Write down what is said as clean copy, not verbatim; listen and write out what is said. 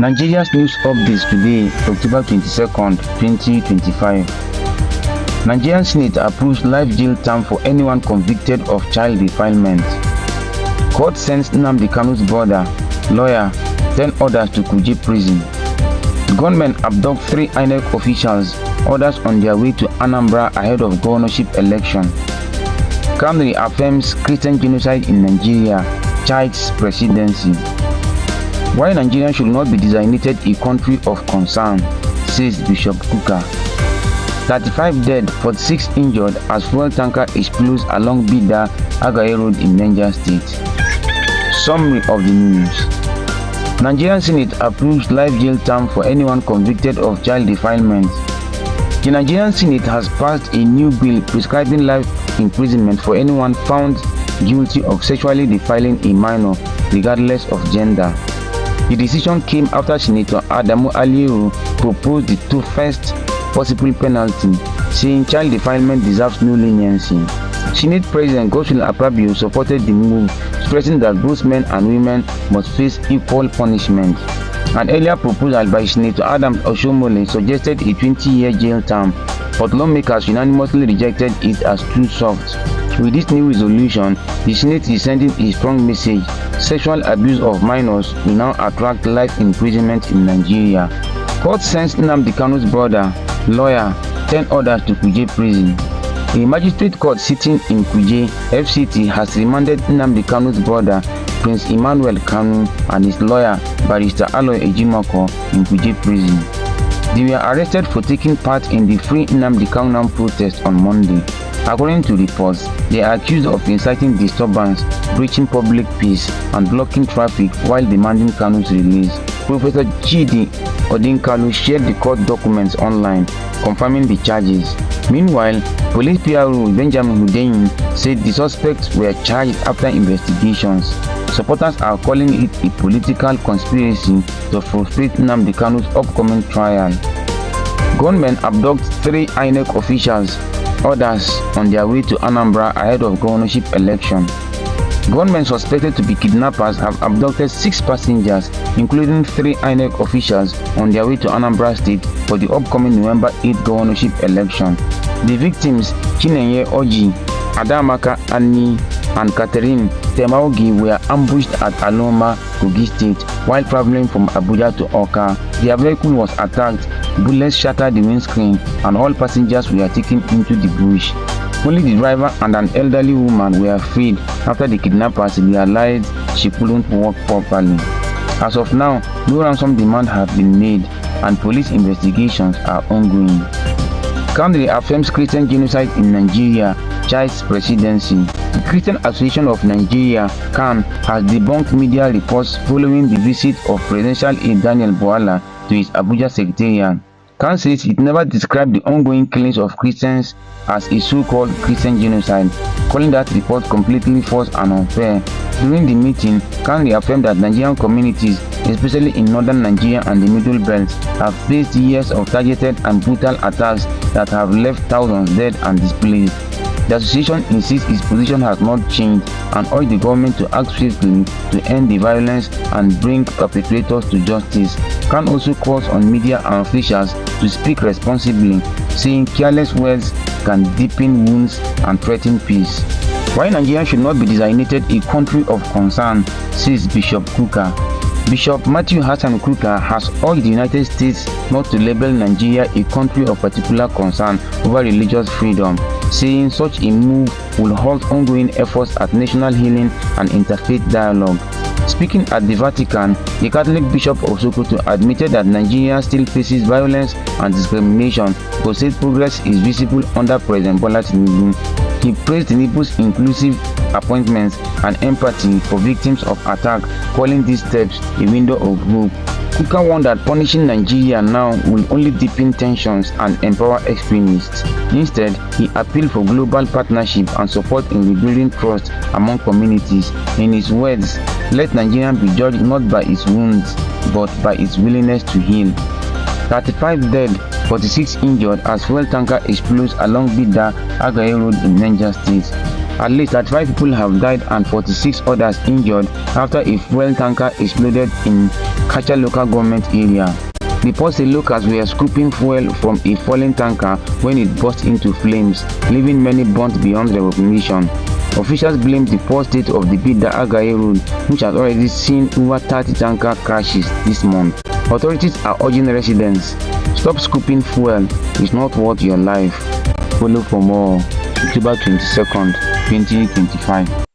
Nigeria's news updates today, October 22nd, 2025. Nigerian Senate approves life jail term for anyone convicted of child defilement. Court sends Nnamdi Kanu's brother, lawyer, 10 others to Kuje Prison. Gunmen abduct 3 INEC officials, others on their way to Anambra ahead of governorship election. Kanu reaffirms Christian genocide in Nigeria, chides Presidency. Why Nigeria should not be designated a country of concern, says Bishop Kukah. 35 dead, 46 injured as fuel tanker explodes along Bida Agaye Road in Niger State. Summary of the news. Nigerian Senate approves life jail term for anyone convicted of child defilement. The Nigerian Senate has passed a new bill prescribing life imprisonment for anyone found guilty of sexually defiling a minor, regardless of gender. The decision came after Senator Adamu Aliyu proposed the toughest possible penalty, saying child defilement deserves no leniency. Senate President Godswill Akpabio supported the move, stressing that both men and women must face equal punishment. An earlier proposal by Senator Adams Oshomole suggested a 20-year jail term, but lawmakers unanimously rejected it as too soft. With this new resolution, the Senate is sending a strong message. Sexual abuse of minors will now attract life imprisonment in Nigeria. Court sends Nnamdi Kanu's brother, lawyer, 10 others to Kuje Prison. A magistrate court sitting in Kuje, FCT, has remanded Nnamdi Kanu's brother, Prince Emmanuel Kanu, and his lawyer, Barrister Aloy Ejimoko, in Kuje Prison. They were arrested for taking part in the Free Nnamdi Kanu protest on Monday. According to reports, they are accused of inciting disturbance, breaching public peace, and blocking traffic while demanding Kanu's release. Professor Chidi Odinkalu shared the court documents online, confirming the charges. Meanwhile, police PRO Benjamin Hundeyin said the suspects were charged after investigations. Supporters are calling it a political conspiracy to frustrate Nnamdi Kanu's upcoming trial. Gunmen abduct 3 INEC officials, others on their way to Anambra ahead of governorship election. Gunmen suspected to be kidnappers have abducted 6 passengers, including 3 INEC officials, on their way to Anambra State for the upcoming November 8 governorship election. The victims, Chinenye Oji, Adamaka Annie, and Catherine Temaugi, were ambushed at Aloma, Kogi State, while traveling from Abuja to Oka. Their vehicle was attacked, bullets shattered the windscreen, and all passengers were taken into the bush. Only the driver and an elderly woman were freed after the kidnappers realized she couldn't walk properly. As of now, no ransom demand has been made, and police investigations are ongoing. Kanu reaffirms Christian genocide in Nigeria, chides Presidency. The Christian Association of Nigeria, CAN, has debunked media reports following the visit of Presidential aide Daniel Bwala to his Abuja secretariat. CAN says it never described the ongoing killings of Christians as a so-called Christian genocide, calling that report completely false and unfair. During the meeting, CAN reaffirmed that Nigerian communities, especially in northern Nigeria and the Middle Belt, have faced years of targeted and brutal attacks that have left thousands dead and displaced. The association insists its position has not changed and urged the government to act swiftly to end the violence and bring perpetrators to justice. CAN also calls on media and officials to speak responsibly, saying careless words can deepen wounds and threaten peace. Why Nigeria should not be designated a country of concern, says Bishop Kukah. Bishop Matthew Hassan Kukah has urged the United States not to label Nigeria a country of particular concern over religious freedom, saying such a move will halt ongoing efforts at national healing and interfaith dialogue. Speaking at the Vatican, the Catholic Bishop of Sokoto admitted that Nigeria still faces violence and discrimination, but said progress is visible under President Bola Tinubu. He praised Tinubu's inclusive appointments and empathy for victims of attack, calling these steps a window of hope. Kukah warned that punishing Nigeria now will only deepen tensions and empower extremists. Instead, he appealed for global partnership and support in rebuilding trust among communities. In his words, let Nigeria be judged not by its wounds, but by its willingness to heal. 35 dead, 46 injured as fuel tanker explodes along Bida Agaye Road in Niger State. At least 35 people have died and 46 others injured after a fuel tanker exploded in Kacha local government area. Reports say locals were scooping fuel from a fallen tanker when it burst into flames, leaving many burnt beyond recognition. Officials blame the poor state of the Bida Agaye Road, which has already seen over 30 tanker crashes this month. Authorities are urging residents, stop scooping fuel, it's not worth your life. Follow for more. October 22nd, 2025.